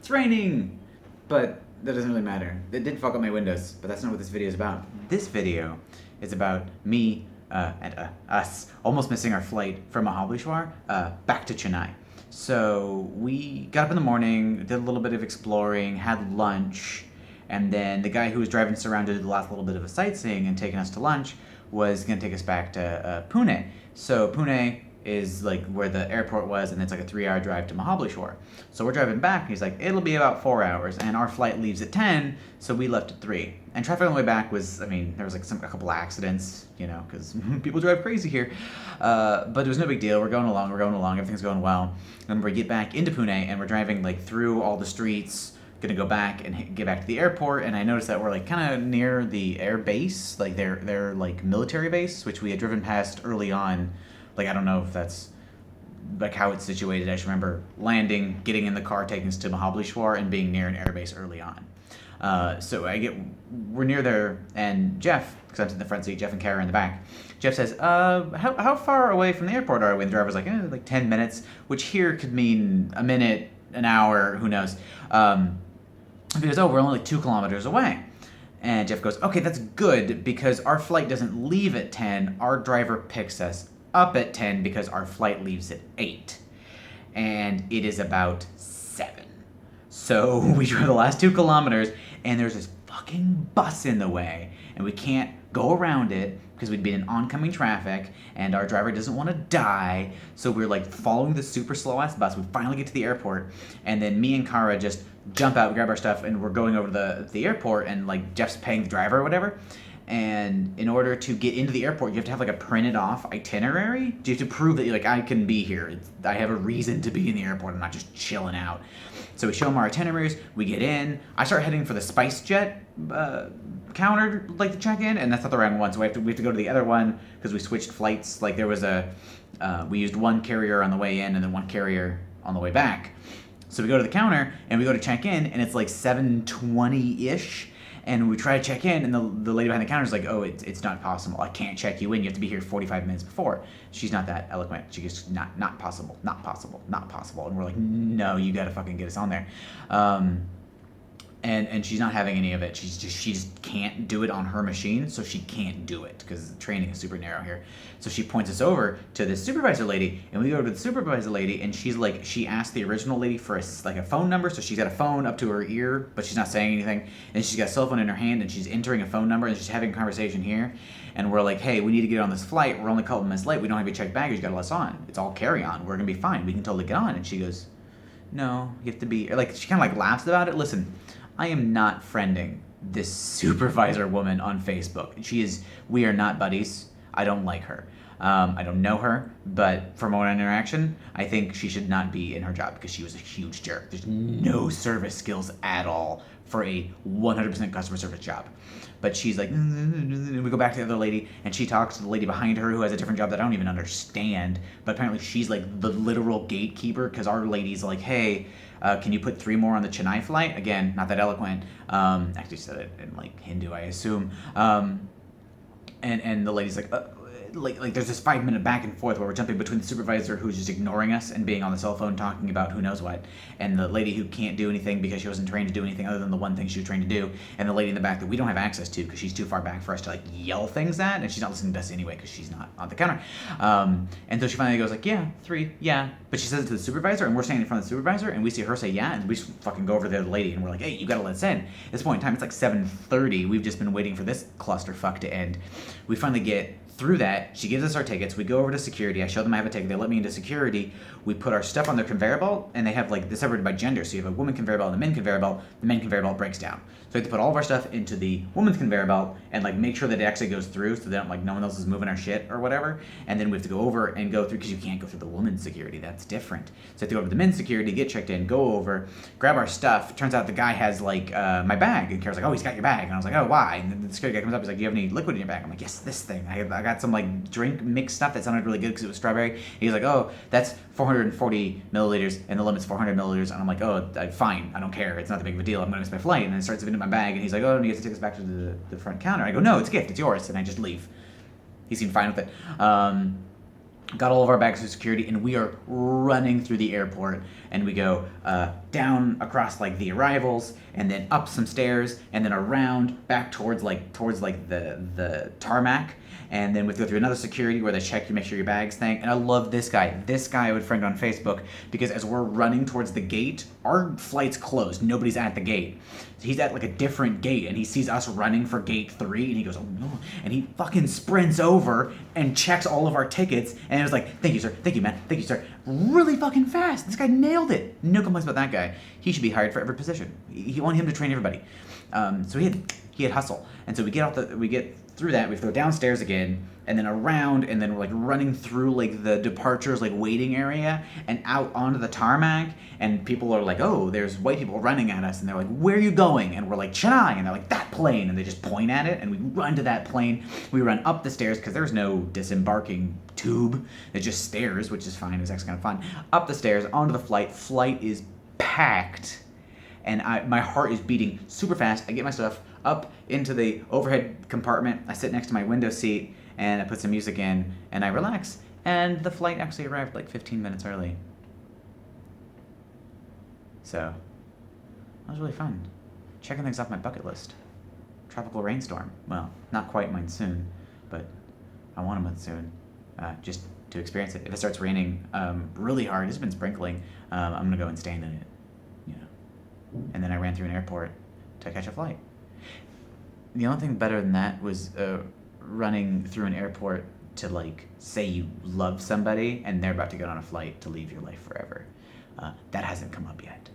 It's raining! But that doesn't really matter. It did fuck up my windows, but that's not what this video is about. This video is about me and us almost missing our flight from Mahabaleshwar back to Chennai. So we got up in the morning, did a little bit of exploring, had lunch, and then the guy who was driving us around to do the last little bit of a sightseeing and taking us to lunch was going to take us back to Pune. So Pune is like where the airport was, and it's like a 3-hour drive to Mahabaleshwar. So we're driving back, and he's like, it'll be about 4 hours, and our flight leaves at 10, so we left at 3. And traffic on the way back was, I mean, there was like a couple accidents, you know, because people drive crazy here. But it was no big deal. We're going along, everything's going well. And we get back into Pune, and we're driving like through all the streets, gonna go back and get back to the airport, and I noticed that we're like kind of near the air base, like their like military base, which we had driven past early on. Like, I don't know if that's like how it's situated. I just remember landing, getting in the car, taking us to Mahabaleshwar, and being near an airbase early on. So we're near there, and Jeff, because I'm sitting in the front seat, Jeff and Kara in the back. Jeff says, how far away from the airport are we? And the driver's like, like 10 minutes, which here could mean a minute, an hour, who knows. He goes, we're only like 2 kilometers away. And Jeff goes, okay, that's good, because our flight doesn't leave at 10. Our driver picks us up at 10 because our flight leaves at 8. And it is about 7. So we drove the last 2 kilometers, and there's this fucking bus in the way, and we can't go around it because we'd been in oncoming traffic, and our driver doesn't want to die. So we're like following the super slow ass bus. We finally get to the airport, and then me and Kara just jump out, grab our stuff, and we're going over to the airport, and like Jeff's paying the driver or whatever. And in order to get into the airport, you have to have like a printed off itinerary. You have to prove that you're like, I can be here. I have a reason to be in the airport. I'm not just chilling out. So we show them our itineraries. We get in. I start heading for the SpiceJet counter, like to check in, and that's not the right one. So we have to go to the other one because we switched flights. Like there was we used one carrier on the way in and then one carrier on the way back. So we go to the counter and we go to check in, and it's like 7:20-ish. And we try to check in, and the lady behind the counter is like, it's not possible. I can't check you in. You have to be here 45 minutes before. She's not that eloquent. She goes, not possible, not possible, not possible. And we're like, no, you got to fucking get us on there. And she's not having any of it. She just can't do it on her machine, so she can't do it because the training is super narrow here. So she points us over to the supervisor lady, and we go to the supervisor lady, and she's like, she asked the original lady for a phone number, so she's got a phone up to her ear, but she's not saying anything, and she's got a cell phone in her hand, and she's entering a phone number, and she's having a conversation here, and we're like, hey, we need to get on this flight. We're only a couple minutes late. We don't have your checked baggage. You got to let us on. It's all carry on. We're gonna be fine. We can totally get on. And she goes, no, you have to be like. She kind of like laughs about it. Listen, I am not friending this supervisor woman on Facebook. We are not buddies. I don't like her. I don't know her, but from our interaction, I think she should not be in her job because she was a huge jerk. There's no service skills at all for a 100% customer service job. But she's like, we go back to the other lady, and she talks to the lady behind her who has a different job that I don't even understand. But apparently she's like the literal gatekeeper because our lady's like, hey, can you put 3 more on the Chennai flight? Again, not that eloquent. Actually said it in like Hindu, I assume. And the lady's like, like there's this 5-minute back and forth where we're jumping between the supervisor who's just ignoring us and being on the cell phone talking about who knows what, and the lady who can't do anything because she wasn't trained to do anything other than the one thing she was trained to do, and the lady in the back that we don't have access to because she's too far back for us to like yell things at, and she's not listening to us anyway because she's not on the counter. And so she finally goes like, yeah, 3, yeah, but she says it to the supervisor, and we're standing in front of the supervisor, and we see her say yeah, and we just fucking go over to the other lady, and we're like, hey, you gotta let us in. At this point in time, it's like 7:30. We've just been waiting for this clusterfuck to end. We finally get through that. She gives us our tickets. We go over to security. I show them I have a ticket. They let me into security. We put our stuff on their conveyor belt, and they have like this separated by gender. So you have a woman conveyor belt and a men conveyor belt. The men conveyor belt breaks down. So we have to put all of our stuff into the woman's conveyor belt and like make sure that it actually goes through so that like no one else is moving our shit or whatever. And then we have to go over and go through because you can't go through the woman's security. That's different. So we have to go over to the men's security, get checked in, go over, grab our stuff. Turns out the guy has like my bag, and Kara's like, oh, he's got your bag. And I was like, oh, why? And then the security guy comes up. He's like, do you have any liquid in your bag? I'm like, yes, this thing. I got some like drink mixed stuff that sounded really good because it was strawberry. He's like, oh, that's 440 milliliters and the limit's 400 milliliters. And I'm like, oh, fine, I don't care. It's not that big of a deal. I'm going to miss my flight. And then it starts to fit in my bag, and he's like, oh, you have to take us back to the front counter. I go, no, it's a gift. It's yours. And I just leave. He seemed fine with it. Got all of our bags through security, and we are running through the airport. and we go down across like the arrivals, and then up some stairs, and then around back towards the tarmac. And then we go through another security where they check you, make sure your bag's thing. And I love this guy. This guy I would friend on Facebook because as we're running towards the gate, our flight's closed. Nobody's at the gate. He's at like a different gate and he sees us running for gate 3 and he goes, oh no. And he fucking sprints over and checks all of our tickets. And it was like, thank you, sir. Thank you, man. Thank you, sir. Really fucking fast. This guy nailed it. No complaints about that guy. He should be hired for every position. He want him to train everybody. So he had hustle. And so we get through that, we have to go downstairs again, and then around, and then we're like running through like the departures like waiting area and out onto the tarmac, and people are like, oh, there's white people running at us, and they're like, where are you going? And we're like, Chennai, and they're like, that plane, and they just point at it, and we run to that plane. We run up the stairs because there's no disembarking tube. It's just stairs, which is fine. It was actually kind of fun. Up the stairs onto the flight. Flight is packed, and my heart is beating super fast. I get my stuff up into the overhead compartment. I sit next to my window seat and I put some music in and I relax. And the flight actually arrived like 15 minutes early. So, that was really fun. Checking things off my bucket list. Tropical rainstorm. Well, not quite monsoon, but I want a monsoon. Just to experience it. If it starts raining really hard, it's been sprinkling, I'm gonna go and stand in it. You know. And then I ran through an airport to catch a flight. The only thing better than that was running through an airport to like say you love somebody and they're about to get on a flight to leave your life forever. That hasn't come up yet.